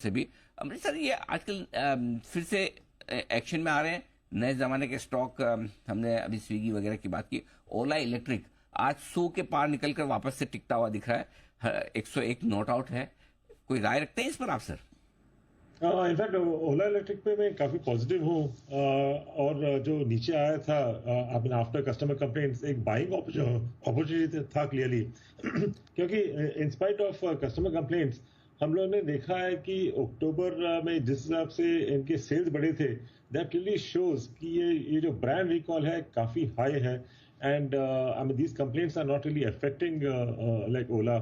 से भी। अमरीश सर, ये आजकल फिर से एक्शन में आ रहे हैं नए जमाने के स्टॉक। हमने अभी स्विगी वगैरह की बात की। ओला इलेक्ट्रिक आज 100 के पार निकलकर वापस से टिकता हुआ दिख रहा है। 101 नोट आउट है। कोई राय रखते हैं इस पर आप सर? इनफैक्ट ओला इलेक्ट्रिक पे मैं काफी पॉजिटिव हूँ। और जो नीचे आया था आफ्टर कस्टमर कंप्लेंट्स, एक बाइंग अपॉर्चुनिटी था क्लियरली। क्योंकि in spite of customer complaints हम लोगों ने देखा है कि अक्टूबर में जिस हिसाब से इनके सेल्स बढ़े थे, दैट रियली शोज कि ये जो ब्रांड रिकॉल है काफी हाई है। And I mean these complaints are not really affecting like Ola.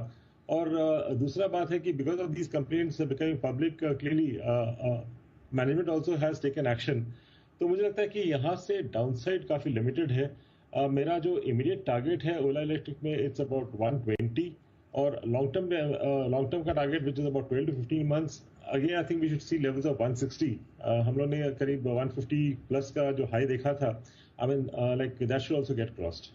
और दूसरा बात है कि because of these complaints becoming public, clearly management also has taken action. तो मुझे लगता है कि यहाँ से डाउनसाइड काफी लिमिटेड है। मेरा जो इमीडिएट टारगेट है ओला इलेक्ट्रिक में, इट्स अबाउट 120, और लॉन्ग टर्म का target which is about 12 to 15 months, again I think we should see levels of 160। हम लोग ने करीब 150 प्लस का जो हाई देखा था, I mean like that should also get crossed.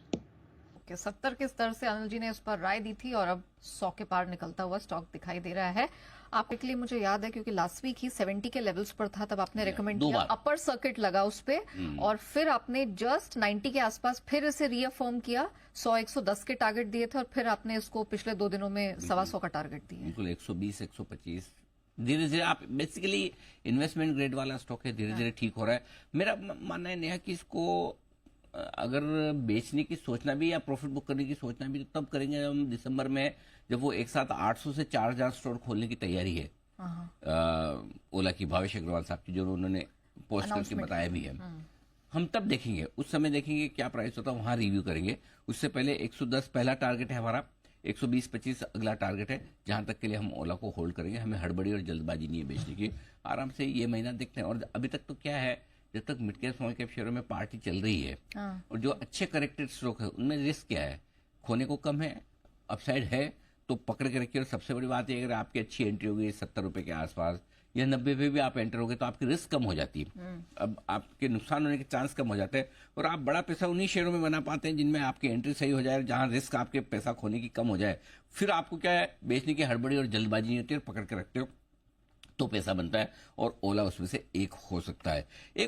70 के स्तर से अनिल जी ने उस पर राय दी थी और अब 100 के पार निकलता हुआ स्टॉक दिखाई दे रहा है। आपके लिए मुझे याद है क्योंकि लास्ट वीक ही 70 के लेवल्स पर था, तब आपने रिकमेंड किया, अपर सर्किट लगा उस पे, और फिर आपने जस्ट 90 के आसपास फिर इसे रीअफर्म किया। 100-110 के टारगेट दिए थे और फिर आपने इसको पिछले 2 दिनों में 125 का टारगेट दिया। बिल्कुल 120-125 धीरे धीरे आप बेसिकली इन्वेस्टमेंट ग्रेड वाला स्टॉक है, धीरे धीरे ठीक हो रहा है। मेरा मानना है नेहा कि इसको अगर बेचने की सोचना भी या प्रॉफिट बुक करने की सोचना भी तो तब करेंगे हम दिसंबर में, जब वो एक साथ 800 से 4000 स्टोर खोलने की तैयारी है ओला की, भावेश अग्रवाल साहब की, जो उन्होंने पोस्ट करके बताया भी है। हम तब देखेंगे, उस समय देखेंगे क्या प्राइस होता है, वहां रिव्यू करेंगे। उससे पहले 110 पहला टारगेट है हमारा, 120-25 अगला टारगेट है, जहां तक के लिए हम ओला को होल्ड करेंगे। हमें हड़बड़ी और जल्दबाजी नहीं है बेचने की, आराम से ये महीना देखते हैं। और अभी तक तो क्या है, जब तक मिड कैप स्मॉल कैप शेयरों में पार्टी चल रही है और जो अच्छे करेक्टेड स्टॉक है उनमें रिस्क क्या है, खोने को कम है, अपसाइड है, तो पकड़ के रखिए। और सबसे बड़ी बात है, अगर आपकी अच्छी एंट्री होगी 70 रुपए के आसपास या 90 पे भी आप एंटर होगे तो आपकी रिस्क कम हो जाती है। अब आपके नुकसान होने के चांस कम हो जाते हैं और आप बड़ा पैसा उन्हीं शेयरों में बना पाते हैं जिनमें आपकी एंट्री सही हो जाए, जहां रिस्क आपके पैसा खोने की कम हो जाए। फिर आपको क्या है, बेचने की हड़बड़ी और जल्दबाजी नहीं होती और पकड़ के रखते हो तो पैसा बनता है, और ओला उसमें से एक हो सकता है।